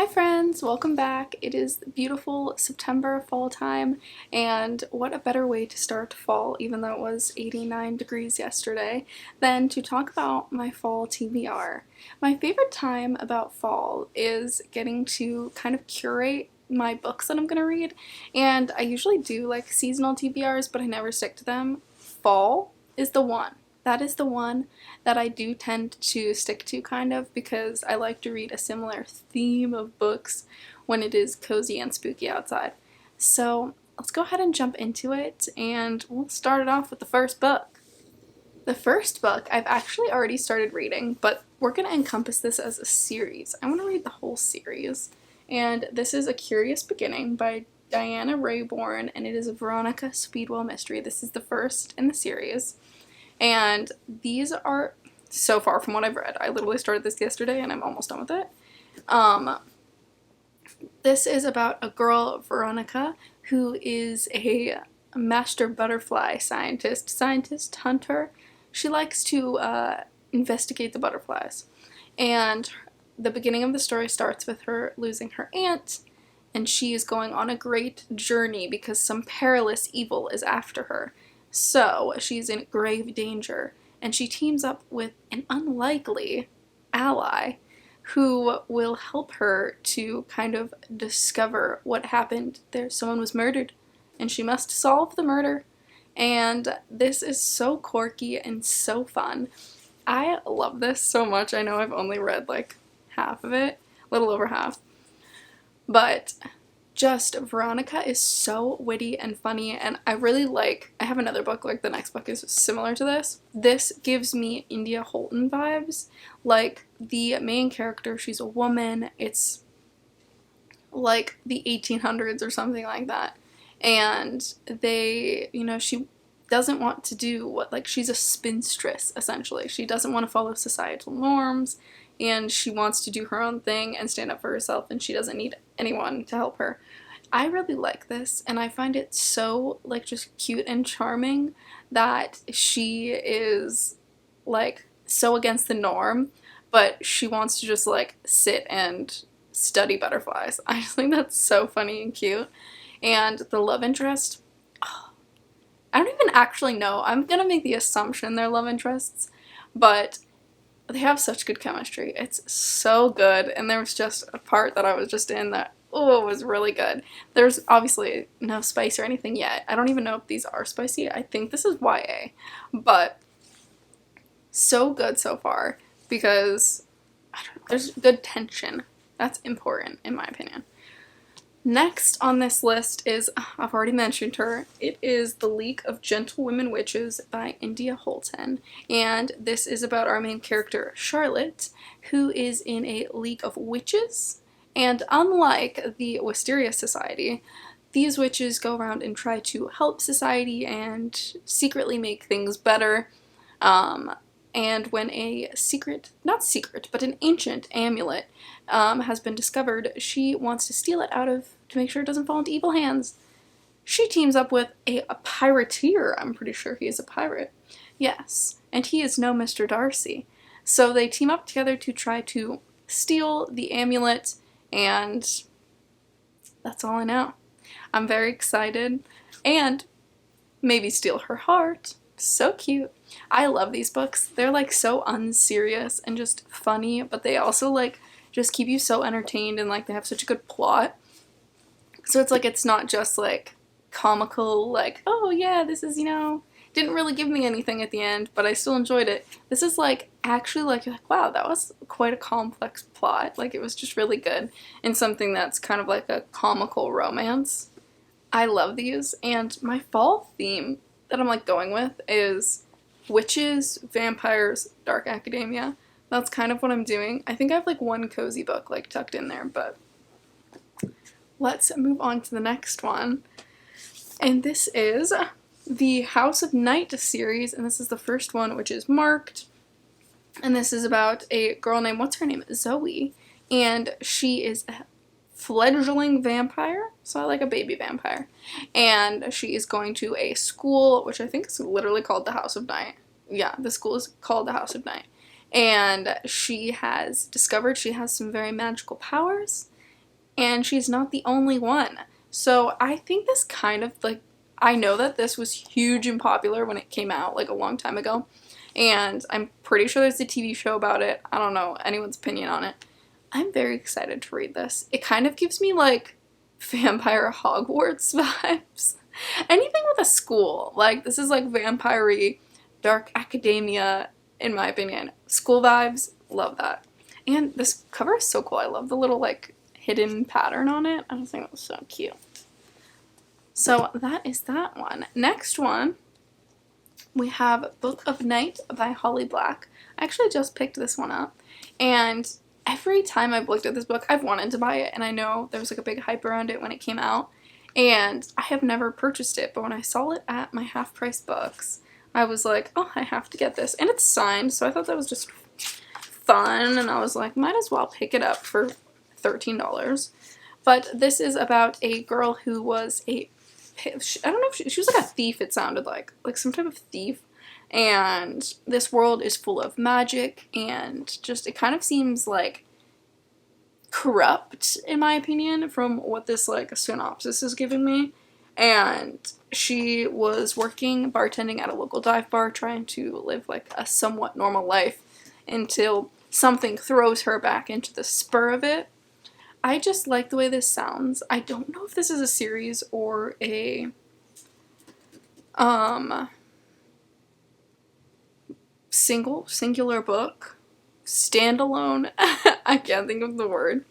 Hi friends, welcome back. It is beautiful September fall time, and what a better way to start fall, even though it was 89 degrees yesterday, than to talk about my fall TBR. My favorite time about fall is getting to kind of curate my books that I'm gonna read, and I usually do like seasonal TBRs, but I never stick to them. Fall is the one. That is the one that I do tend to stick to kind of because I like to read a similar theme of books when it is cozy and spooky outside. So let's go ahead and jump into it, and we'll start it off with the first book. The first book I've actually already started reading, but we're going to encompass this as a series. I want to read the whole series, and this is A Curious Beginning by Diana Rayborn, and it is a Veronica Speedwell mystery. This is the first in the series. And these are so far from what I've read. I literally started this yesterday and I'm almost done with it. This is about a girl, Veronica, who is a master butterfly scientist, hunter. She likes to investigate the butterflies. And the beginning of the story starts with her losing her aunt, and she is going on a great journey because some perilous evil is after her. So she's in grave danger, and she teams up with an unlikely ally who will help her to kind of discover what happened. Someone was murdered, and she must solve the murder. And this is so quirky and so fun. I love this so much. I know I've only read like half of it, a little over half, but just Veronica is so witty and funny, and I have another book, like the next book is similar to this. This gives me India Holton vibes. Like, the main character, she's a woman, it's like the 1800s or something like that, and she doesn't want to do she's a spinstress, essentially. She doesn't want to follow societal norms, and she wants to do her own thing and stand up for herself, and she doesn't need anyone to help her. I really like this, and I find it so, just cute and charming that she is, so against the norm, but she wants to just, sit and study butterflies. I just think that's so funny and cute. And the love interest, I don't even actually know. I'm gonna make the assumption they're love interests, but they have such good chemistry. It's so good, and there was just a part that I was just in that, it was really good. There's obviously no spice or anything yet. I don't even know if these are spicy. I think this is YA, but so good so far because there's good tension. That's important in my opinion. Next on this list is, I've already mentioned her, it is The League of Gentlewomen Witches by India Holton, and this is about our main character, Charlotte, who is in a league of witches, and unlike the Wisteria Society, these witches go around and try to help society and secretly make things better, and when an ancient amulet has been discovered, she wants to steal it to make sure it doesn't fall into evil hands. She teams up with a pirateer. I'm pretty sure he is a pirate. Yes, and he is no Mr. Darcy. So they team up together to try to steal the amulet, and that's all I know. I'm very excited, and maybe steal her heart. So cute. I love these books. They're so unserious and just funny, but they also just keep you so entertained, and they have such a good plot. So it's not just comical, oh yeah, this is, didn't really give me anything at the end, but I still enjoyed it. This is actually you're wow, that was quite a complex plot. It was just really good, and something that's kind of like a comical romance. I love these, and my fall theme that I'm going with is witches, vampires, dark academia. That's kind of what I'm doing. I think I have one cozy book tucked in there, but let's move on to the next one. And this is the House of Night series, and this is the first one, which is marked. And this is about a girl named, what's her name? Zoe. And she is a fledgling vampire, so a baby vampire. And she is going to a school, which I think is literally called the House of Night. Yeah, the school is called the House of Night. And she has discovered she has some very magical powers, and she's not the only one. So I think this kind of like, I know that this was huge and popular when it came out like a long time ago, and I'm pretty sure there's a TV show about it. I don't know anyone's opinion on it. I'm very excited to read this. It kind of gives me like vampire Hogwarts vibes. Anything with a school. Like, this is like vampire-y, dark academia, in my opinion. School vibes, love that. And this cover is so cool. I love the little like hidden pattern on it. I just think it was so cute. So that is that one. Next one, we have Book of Night by Holly Black. I actually just picked this one up, and every time I've looked at this book, I've wanted to buy it, and I know there was like a big hype around it when it came out, and I have never purchased it, but when I saw it at my half-price books, I was like, oh, I have to get this, and it's signed, so I thought that was just fun, and I was like, might as well pick it up for $13. But this is about a girl who was I don't know if she was like a thief, it sounded like some type of thief, and this world is full of magic, and just it kind of seems like corrupt in my opinion from what this like synopsis is giving me. And she was working bartending at a local dive bar, trying to live like a somewhat normal life until something throws her back into the spur of it. I just like the way this sounds. I don't know if this is a series or a singular book, standalone. I can't think of the word,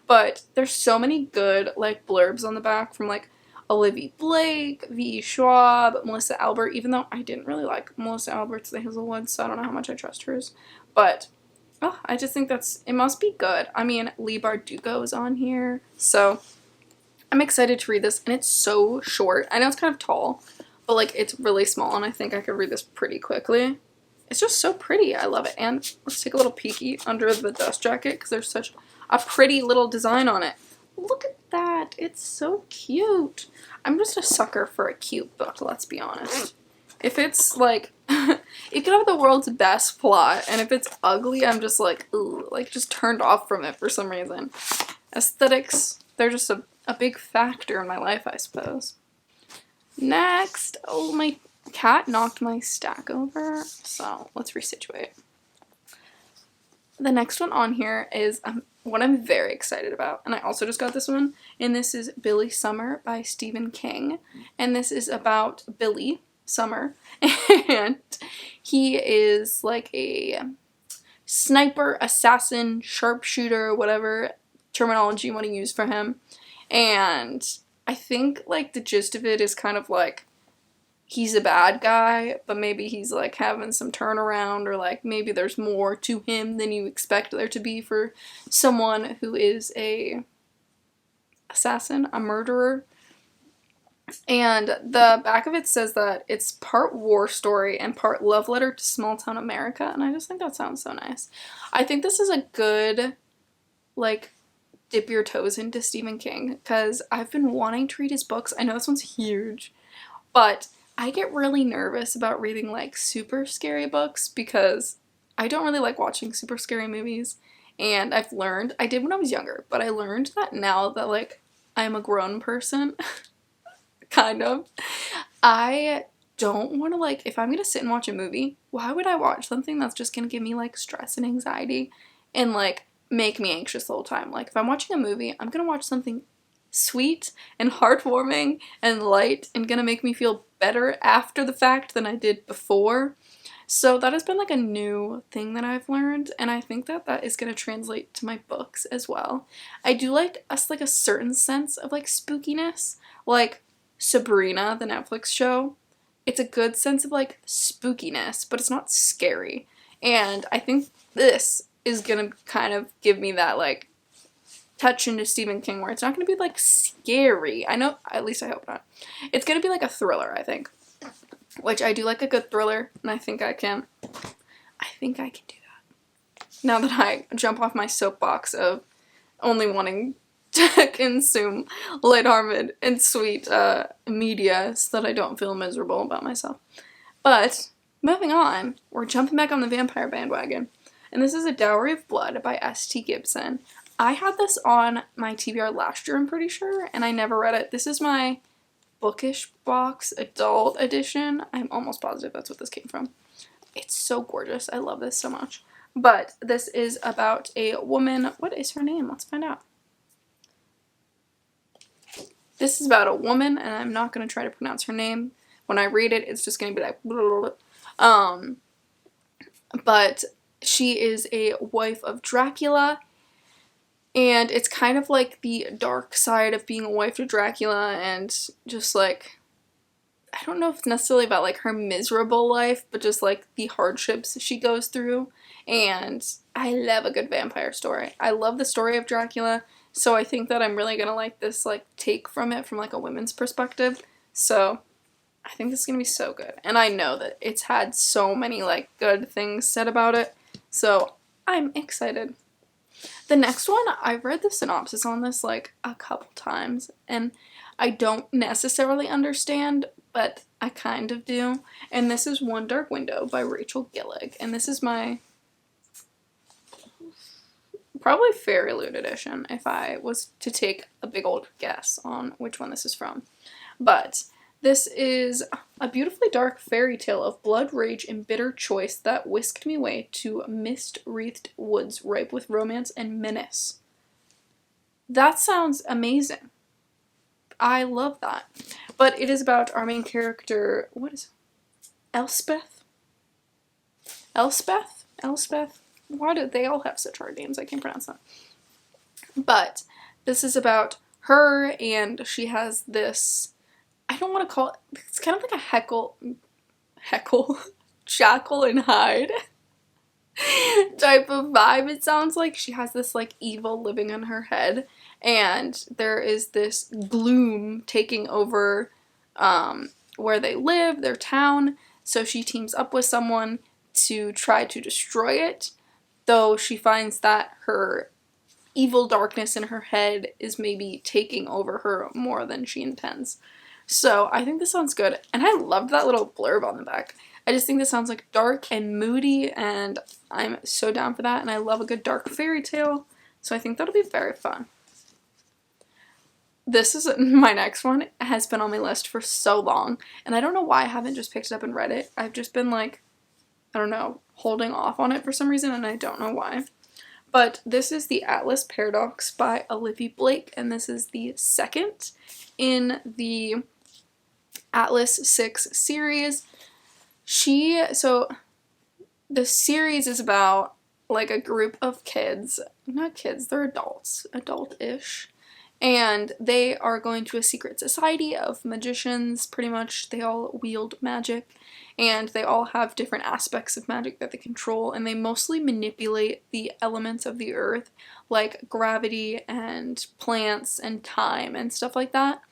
but there's so many good like blurbs on the back from like Olivia Blake, V. Schwab, Melissa Albert, even though I didn't really like Melissa Albert's The Hazelwood, so I don't know how much I trust hers, but oh, I just think it must be good. I mean, Leigh Bardugo is on here, so I'm excited to read this, and it's so short. I know it's kind of tall, but like it's really small, and I think I could read this pretty quickly. It's just so pretty. I love it. And let's take a little peeky under the dust jacket, because there's such a pretty little design on it. Look at that. It's so cute. I'm just a sucker for a cute book, let's be honest. If it's like, it could have the world's best plot, and if it's ugly, I'm just like, ooh, like just turned off from it for some reason. Aesthetics, they're just a big factor in my life, I suppose. Next, oh, my cat knocked my stack over, so let's resituate. The next one on here is what I'm very excited about, and I also just got this one, and this is Billy Summer by Stephen King, and this is about Billy Summer, and he is like a sniper, assassin, sharpshooter, whatever terminology you want to use for him, and I think like the gist of it is kind of like he's a bad guy, but maybe he's like having some turnaround, or like maybe there's more to him than you expect there to be for someone who is a assassin, a murderer. And the back of it says that it's part war story and part love letter to small town America, and I just think that sounds so nice. I think this is a good, like, dip your toes into Stephen King, because I've been wanting to read his books. I know this one's huge, but I get really nervous about reading, like, super scary books, because I don't really like watching super scary movies, and I've learned, I did when I was younger, but I learned that now that, like, I'm a grown person, kind of, I don't want to, like, if I'm gonna sit and watch a movie, why would I watch something that's just gonna give me, like, stress and anxiety and, like, make me anxious the whole time? Like, if I'm watching a movie, I'm gonna watch something sweet and heartwarming and light and gonna make me feel better after the fact than I did before. So that has been like a new thing that I've learned, and I think that that is going to translate to my books as well. I do like a certain sense of like spookiness, like Sabrina, the Netflix show. It's a good sense of like spookiness, but it's not scary. And I think this is going to kind of give me that like touch into Stephen King where it's not going to be like scary. I know, at least I hope not. It's going to be like a thriller, I think. Which I do like a good thriller, and I think I can do that. Now that I jump off my soapbox of only wanting to consume lighthearted and sweet media so that I don't feel miserable about myself. But, moving on, we're jumping back on the vampire bandwagon. And this is A Dowry of Blood by S.T. Gibson. I had this on my TBR last year, I'm pretty sure, and I never read it. This is my Bookish Box Adult Edition. I'm almost positive that's what this came from. It's so gorgeous. I love this so much. But this is about a woman. What is her name? Let's find out. This is about a woman, and I'm not going to try to pronounce her name. When I read it, it's just going to be like, blah, blah, blah. But she is a wife of Dracula, and it's kind of like the dark side of being a wife to Dracula, and just like, I don't know if it's necessarily about like her miserable life, but just like the hardships she goes through. And I love a good vampire story. I love the story of Dracula, so I think that I'm really gonna like this like take from it from like a women's perspective. So I think this is gonna be so good. And I know that it's had so many like good things said about it, so I'm excited. The next one, I've read the synopsis on this like a couple times, and I don't necessarily understand, but I kind of do. And this is One Dark Window by Rachel Gillig, and this is my probably Fairy Loot edition if I was to take a big old guess on which one this is from. But this is a beautifully dark fairy tale of blood, rage, and bitter choice that whisked me away to mist-wreathed woods ripe with romance and menace. That sounds amazing. I love that. But it is about our main character, what is it? Elspeth? Elspeth? Elspeth? Why do they all have such hard names? I can't pronounce them. But this is about her, and she has this, I don't want to call it, it's kind of like a Jekyll and Hyde type of vibe. It sounds like she has this like evil living in her head, and there is this gloom taking over where they live, their town, so she teams up with someone to try to destroy it, though she finds that her evil darkness in her head is maybe taking over her more than she intends. So I think this sounds good, and I loved that little blurb on the back. I just think this sounds like dark and moody, and I'm so down for that, and I love a good dark fairy tale, so I think that'll be very fun. This is my next one. It has been on my list for so long, and I don't know why I haven't just picked it up and read it. I've just been like, I don't know, holding off on it for some reason, and I don't know why. But this is The Atlas Paradox by Olivia Blake, and this is the second in the Atlas 6 series. So the series is about like a group of kids, not kids, they're adults, adult-ish, and they are going to a secret society of magicians. Pretty much they all wield magic, and they all have different aspects of magic that they control, and they mostly manipulate the elements of the earth, like gravity and plants and time and stuff like that.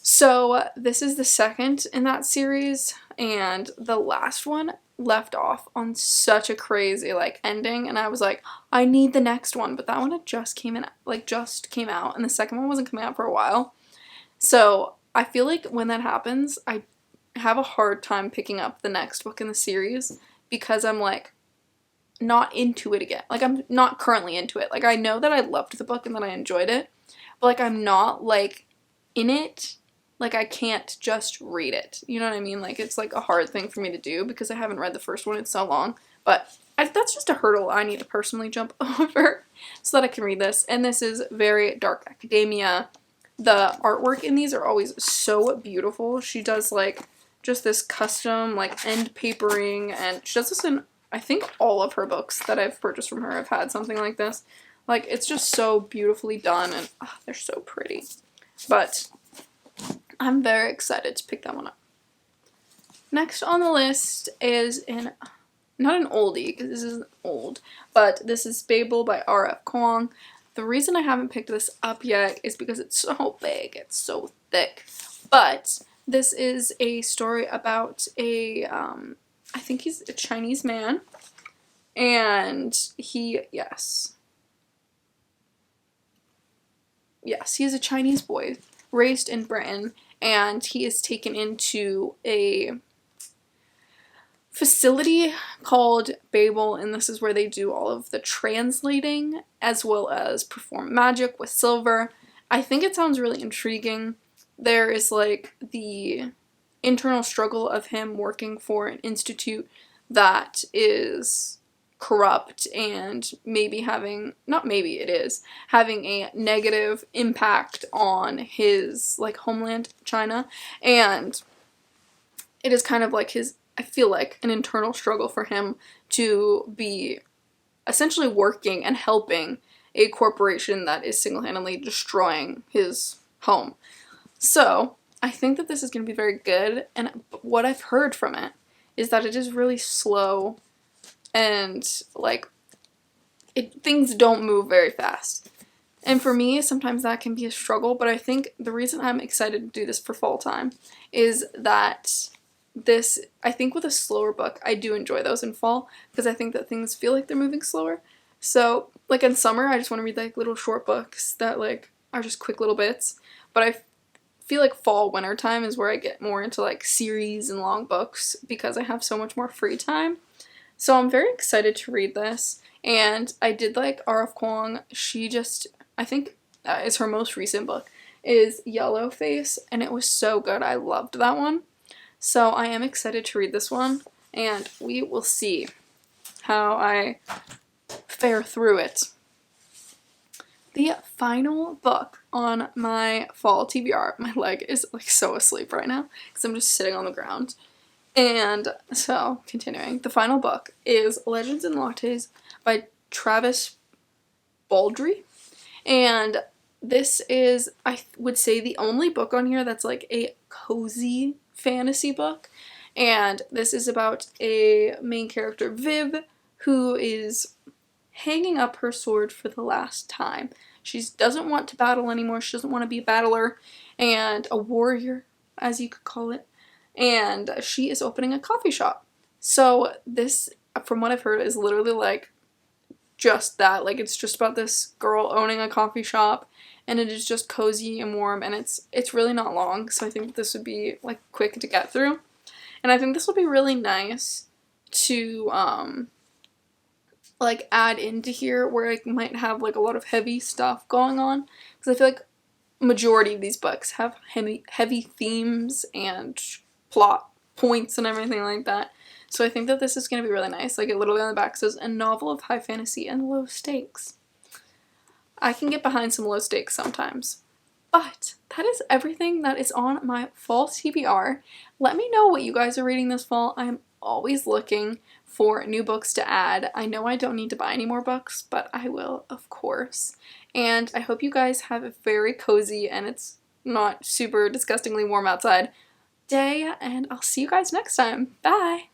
So this is the second in that series, and the last one left off on such a crazy like ending, and I was like, I need the next one, but that one had just came out, and the second one wasn't coming out for a while. So I feel like when that happens, I have a hard time picking up the next book in the series because I'm like not into it again. Like I'm not currently into it. Like I know that I loved the book and that I enjoyed it, but like I'm not like in it. Like, I can't just read it. You know what I mean? Like, it's, like, a hard thing for me to do because I haven't read the first one in so long. But that's just a hurdle I need to personally jump over so that I can read this. And this is very dark academia. The artwork in these are always so beautiful. She does, like, just this custom, like, end papering. And she does this in, I think, all of her books that I've purchased from her have had something like this. Like, it's just so beautifully done. And they're so pretty. But I'm very excited to pick that one up. Next on the list is not an oldie, because this isn't old, but this is Babel by R.F. Kuang. The reason I haven't picked this up yet is because it's so big, it's so thick. But this is a story about I think he's a Chinese man, and yes, he is a Chinese boy raised in Britain, and he is taken into a facility called Babel, and this is where they do all of the translating as well as perform magic with silver. I think it sounds really intriguing. There is like the internal struggle of him working for an institute that is corrupt and maybe having, not maybe, it is having a negative impact on his like homeland, China, and it is kind of like his, I feel like, an internal struggle for him to be essentially working and helping a corporation that is single-handedly destroying his home. So I think that this is going to be very good, and what I've heard from it is that it is really slow and like things don't move very fast. And for me, sometimes that can be a struggle, but I think the reason I'm excited to do this for fall time is that this, I think with a slower book, I do enjoy those in fall because I think that things feel like they're moving slower. So like in summer, I just want to read like little short books that like are just quick little bits, but I feel like fall, winter time is where I get more into like series and long books because I have so much more free time. So I'm very excited to read this, and I did like R.F. Kuang. She just, I think is her most recent book, is Yellow Face, and it was so good. I loved that one. So I am excited to read this one, and we will see how I fare through it. The final book on my fall TBR, my leg is like so asleep right now because I'm just sitting on the ground. And so, continuing, the final book is Legends and Lattes by Travis Baldree. And this is, I would say, the only book on here that's like a cozy fantasy book. And this is about a main character, Viv, who is hanging up her sword for the last time. She doesn't want to battle anymore. She doesn't want to be a battler and a warrior, as you could call it. And she is opening a coffee shop. So this, from what I've heard, is literally like just that. Like it's just about this girl owning a coffee shop, and it is just cozy and warm, and it's really not long. So I think this would be like quick to get through. And I think this will be really nice to like add into here where I might have like a lot of heavy stuff going on, because I feel like majority of these books have heavy themes and plot points and everything like that. So I think that this is going to be really nice. Like it literally on the back says, a novel of high fantasy and low stakes. I can get behind some low stakes sometimes. But that is everything that is on my fall TBR. Let me know what you guys are reading this fall. I'm always looking for new books to add. I know I don't need to buy any more books, but I will, of course. And I hope you guys have a very cozy, and it's not super disgustingly warm outside, day, and I'll see you guys next time. Bye!